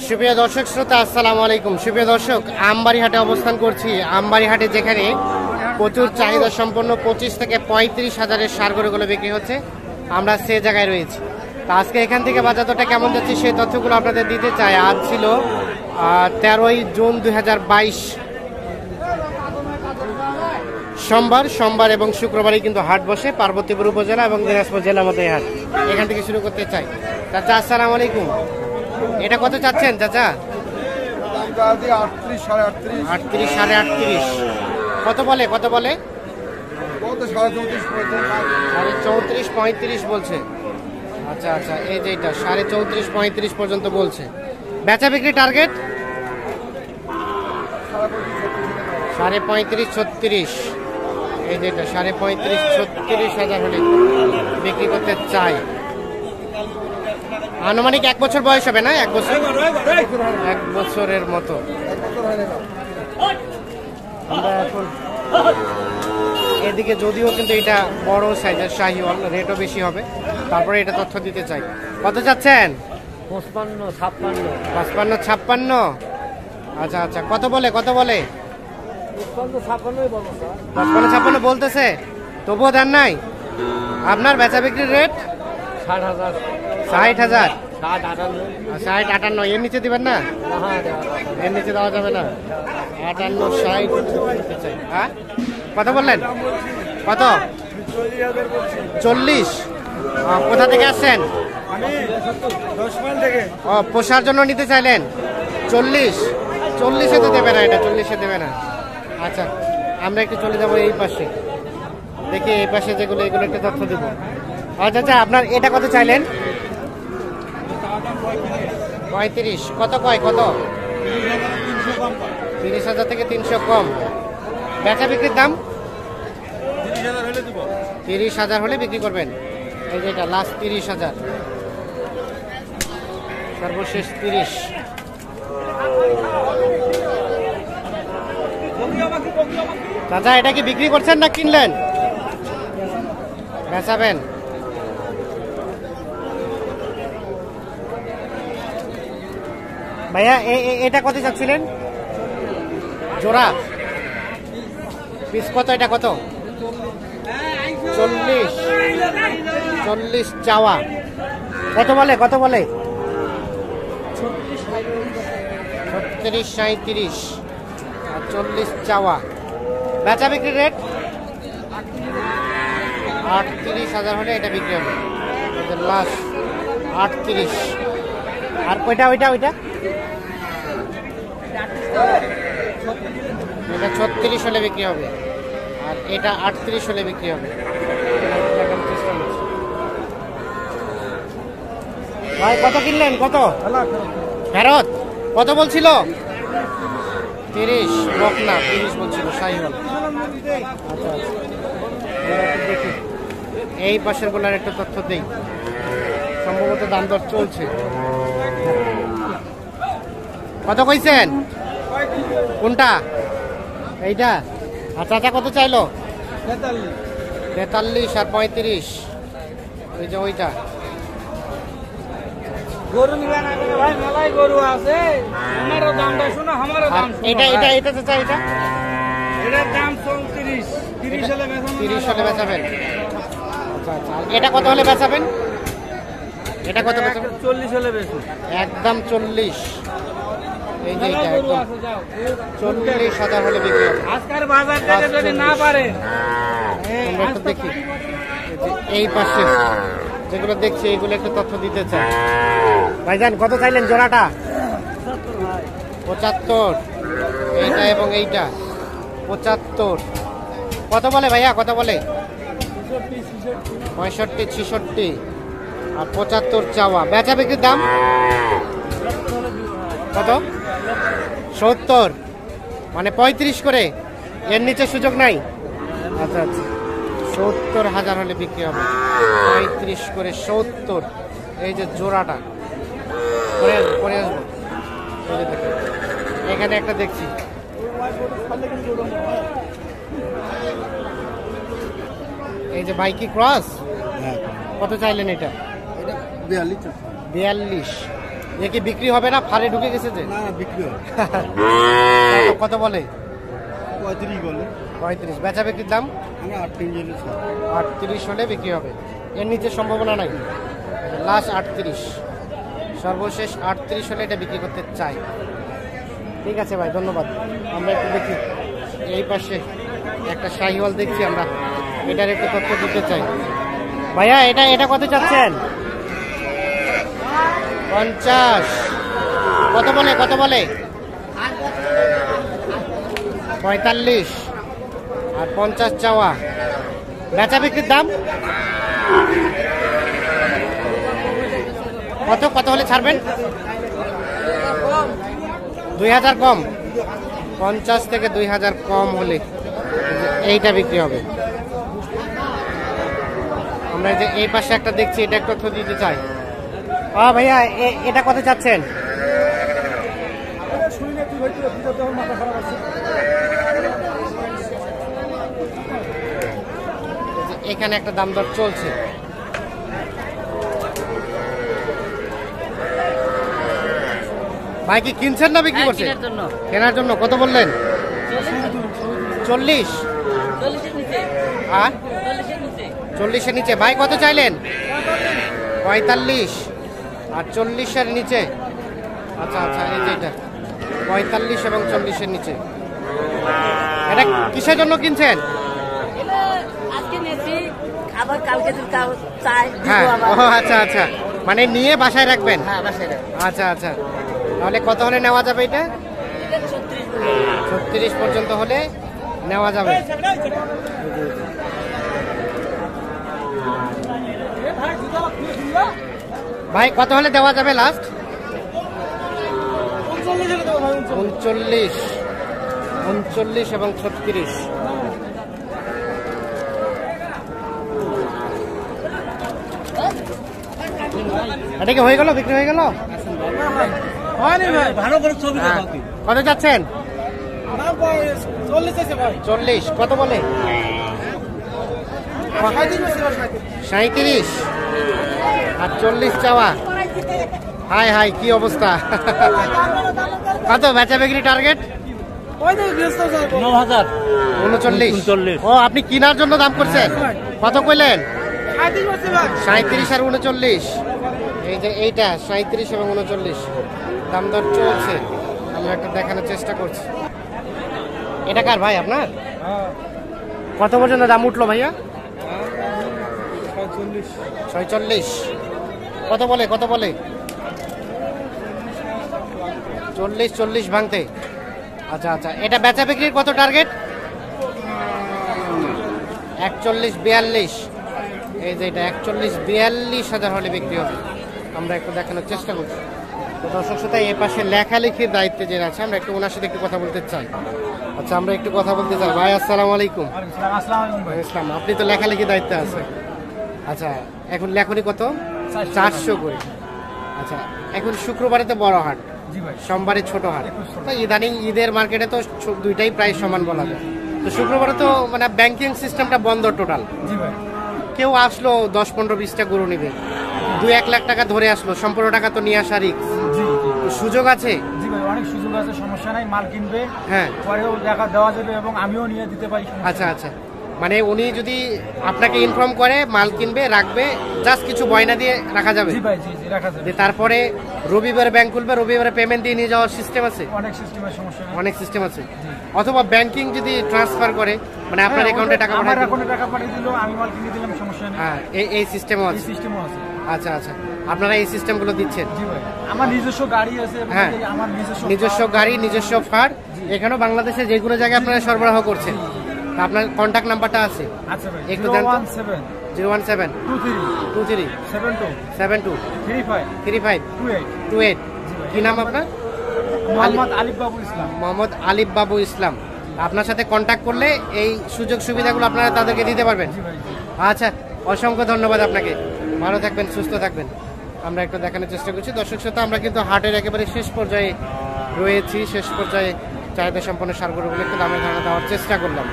সুপ্রিয় দর্শক শ্রোতা, আসসালামু আলাইকুম। সুপ্রিয় দর্শক, আমবাড়ি হাটে অবস্থান করছি। আমবাড়ি হাটে যেখানে প্রচুর চাহিদা সম্পন্ন 25 থেকে 35 হাজারের সার গরুগুলো বিক্রি হচ্ছে, আমরা সে জায়গায় রয়েছি। তো আজকে এখান থেকে বাজার দরটা কেমন যাচ্ছে সেই তথ্যগুলো আপনাদের দিতে চাই। আজ ছিল 13ই জুন 2022 সোমবার এবং শুক্রবারই কিন্তু হাট বসে পার্বতীপুর উপজেলা এবং দিনাজপুর জেলার মধ্যে হাট। এখান থেকে শুরু করতে চাই। চাচা আসসালামু আলাইকুম। এটা কত চাচ্ছেন চাচা? 38, 38, 38.5। কত বলে 34, 35 বলছে। আচ্ছা, এই যে এটা 34, 35 পর্যন্ত বলছে। বেচা বিক্রি টার্গেট 35, 36। এই যে এটা 35, 36 হাজার হলে বিক্রি করতে চাই। আনুমানিক 1 বছর বয়স হবে না? 1 বছরের মতো। আমরা এখন এদিকে যদিও কিন্তু এটা বড় সাইজের শাহিওয়াল, রেটও বেশি হবে। তারপরে এটা তথ্য দিতে চাই। কত চাচ্ছেন? 55, 55, 56। আচ্ছা, কত বলে 56 বলো স্যার। 55, 56 বলতেছে, তবুও দেন নাই? আপনার বেচা বিক্রির রেট 60,000, 60,000, 58, 58। এর নিচে দিবেন না? এর নিচে দেওয়া যাবে না। 58, 60 চাই। হ্যাঁ, কত বললেন? কত? 40। কোথা থেকে আসছেন? ও, পোষার জন্য নিতে চাইলেন? 40 তো দেবে না, এটা 40 দেবে না। আচ্ছা, আমরা একটু চলে যাবো এই পাশে। দেখি এই পাশে যেগুলো, এগুলো একটা তথ্য দেব। আচ্ছা, আপনার এটা কত চাইলেন? 35। কত কয়? কত? 30,000 থেকে 300 কম। বেচা বিক্রির দাম 30,000 হলে বিক্রি করবেন। এই যে এটা লাস্ট 30,000, সর্বশেষ 30। চাচা, এটা কি বিক্রি করছেন না কিনলেন? বেচাবেন। ভাইয়া এটা কত চাচ্ছিলেন? জোড়া পিস কত? এটা কত? 40 চাওয়া। কত বলে? 36, 37 আর 40 চাওয়া। বেচা বিক্রি রেট 38,000 হলে এটা বিক্রি হবে। লাস্ট 38। আর ওইটা এটা 36 হলে বিক্রি হবে, আর এটা 38 হলে বিক্রি হবে। ভাই কত কিনলেন? কত ফেরত? কত বলছিল? 30 বকনা, 30 বলছিল শাহিওয়াল। আচ্ছা, দেখি এই পাশের গুলার একটা তথ্য দেই। সম্ভবত দাম দর চলছে। কত কইছেন? কোনটা? এইটা? আচ্ছা, কত চাইলো? 43 আর 35। ওই যে ওইটা। গরু নিবেন ভাই, মেলাই গরু আছে। আমারও দামটা শোনো, আমারও দাম শোনো। এটা চাচা, এটার দাম 34, 30 হলে বেচবেন। 30 হলে বেচাবেন। আচ্ছা, এটা কত হলে বেচাবেন? এটা কত বেচাবেন? 40 হলে বেচুন। একদম 40। এই যে এটা একদম 40,000 হলে বিক্রি হবে। আজকের বাজার থেকে যদি না পারে, আমরা একটু দেখি এই পাশে যেগুলো দেখছি, এইগুলো একটু তথ্য দিতে চাই। ভাইজান কত চাইলেন জোড়াটা? 75। এইটা এবং এইটা 75। কত বলে ভাইয়া? কত বলে? 65, 66 আর 75 চাওয়া। বেচা বিক্রির দাম কত? 70, মানে 35 করে। এর নিচে সুযোগ নাই? আচ্ছা, 70,000 হলে বিক্রি হবে। 35 করে 70। এই যে জোড়াটা পরে আসবো। এই যে দেখুন, এখানে একটা দেখছি। এই যে বাইকি ক্রস, কত চাইলেন এটা? 42। এ কি বিক্রি হবে না, ফারে ঢুকে গেছে যে? না বিক্রি হয় কত বলে? 35 বলে। 35। বেচা বিক্রির দাম? আমরা 38 38 হলে বিক্রি হবে, এর নিচে সম্ভাবনা নাই। লাস্ট 38, সর্বশেষ 38 হলে এটা বিক্রি করতে চাই। ঠিক আছে ভাই, ধন্যবাদ। আমরা একটু দেখি এই পাশে একটা শাহিওয়াল দেখছি আমরা, এটার একটু তথ্য দিতে চাই। ভাইয়া এটা কত চাচ্ছেন? 50। কত বলে 45 আর 50 চাওয়া। বেচা বিক্রির দাম কত হলে ছাড়বেন? 2000 কম, 50 থেকে 2000 কম হলে এইটা বিক্রি হবে। আমরা যে এই পাশে একটা দেখছি, এটা একটু তথ্য দিতে চাই। ভাইয়া এটা কত চাচ্ছেন? এখানে একটা দাম দর চলছে। ভাই কি কিনছেন না বিক্রি করছেন? কেনার জন্য। কত বললেন? 40। আর 40-এর নিচে। ভাই কত চাইলেন? 45 আর 40-এর নিচে। আচ্ছা, এই যে এটা 45 এবং 40-এর নিচে। এটা কিসের জন্য কিনছেন? হ্যাঁ, আচ্ছা, মানে নিয়ে বাসায় রাখবেন? আচ্ছা, তাহলে কত হলে নেওয়া যাবে এটা? 36 পর্যন্ত হলে নেওয়া যাবে। ভাই কত হলে দেওয়া যাবে লাস্ট? 39 এবং 36। এটা কি হয়ে গেল, বিক্রি হয়ে গেল? কত যাচ্ছেন? 40। কত বলে? 37 আর 40 চাওয়া। হাই কি অবস্থা! কত বেচা বিক্রি টার্গেট? 39। ও, আপনি কেনার জন্য দাম করছেন? কত কইলেন? 37 আর 39। এই যে এইটা 37 এবং 39 দাম দর চলছে। আমরা একটা দেখানোর চেষ্টা করছি। এটা কার ভাই, আপনার? কত পর্যন্ত দাম উঠলো ভাইয়া? 46। কত বলে 40 ভাঙতে। আচ্ছা, এটা বেচা বিক্রির কত টার্গেট? 41-42। এই যে এটা 41-42 হাজার হলে বিক্রি হবে। আমরা একটু দেখানোর চেষ্টা করছি। তো দর্শক শ্রোতা, এই পাশে লেখালেখির দায়িত্বে যে আছে, আমরা একটু ওনার সাথে একটু কথা বলতে চাই। আচ্ছা, আমরা একটু কথা বলতে চাই। ভাই আসসালামু আলাইকুম। ইসলাম, আপনি তো লেখালেখির দায়িত্বে আছে। আচ্ছা, এখন লেখনি কত? 400 করে। আচ্ছা, এখন শুক্রবারে তো বড় হাট, সোমবারে ছোট হাট। তো ইদানিং ঈদের মার্কেটে তো দুইটাই প্রায় সমান বলা যায়। তো শুক্রবারে তো মানে ব্যাংকিং সিস্টেমটা বন্ধ টোটাল। কেউ আসলো 10-15-20টা গরু নিবে, 2-1 লাখ টাকা ধরে আসলো, সম্পূর্ণ টাকা তো নিয়ে আসা রিস্ক। সুযোগ আছে? অনেক সুযোগ আছে, সমস্যা নাই। মাল কিনবে, হ্যাঁ, পরেও টাকা দেওয়া যাবে এবং আমিও নিয়ে দিতে পারি। আচ্ছা, মানে উনি যদি আপনাকে ইনফর্ম করে মাল কিনবে, রাখবে, জাস্ট কিছু বয়না দিয়ে রাখা যাবে? জি ভাই, জি রাখা যাবে। তারপরে রবিবারে ব্যাংক খুলবে, রবিবারে পেমেন্ট দিয়ে নিয়ে যাওয়ার সিস্টেম আছে? অনেক সিস্টেম আছে। অথবা ব্যাংকিং যদি ট্রান্সফার করে, মানে আপনার অ্যাকাউন্টে টাকা পাঠিয়ে দিল, আমি মাল কিনে দিলাম, সমস্যা নেই। হ্যাঁ, এই সিস্টেমও আছে। আচ্ছা, আপনারা এই সিস্টেমগুলো দিচ্ছেন? জি ভাই, আমার নিজস্ব গাড়ি আছে। হ্যাঁ, আমার নিজস্ব গাড়ি, নিজস্ব ফার। এখানেও বাংলাদেশে যে কোনো জায়গায় আপনারা সরবরাহ করছেন। আপনার কন্ট্যাক্ট নাম্বারটা আছে? আচ্ছা ভাই, একটু জানতো। 01723 72 35 28। কি নাম আপনার? মোহাম্মদ আলিফ বাবু ইসলাম। আপনার সাথে কন্ট্যাক্ট করলে এই সুযোগ সুবিধাগুলো আপনারা তাদেরকে দিতে পারবেন। আচ্ছা, অসংখ্য ধন্যবাদ আপনাকে। ভালো থাকবেন, সুস্থ থাকবেন। আমরা একটু দেখানোর চেষ্টা করছি। দর্শক শ্রোতা, আমরা কিন্তু হাটের একেবারে শেষ পর্যায়ে রয়েছি। শেষ পর্যায়ে চাহিদা সম্পন্ন সার গরুগুলো একটু দামের ধারণা দেওয়ার চেষ্টা করলাম।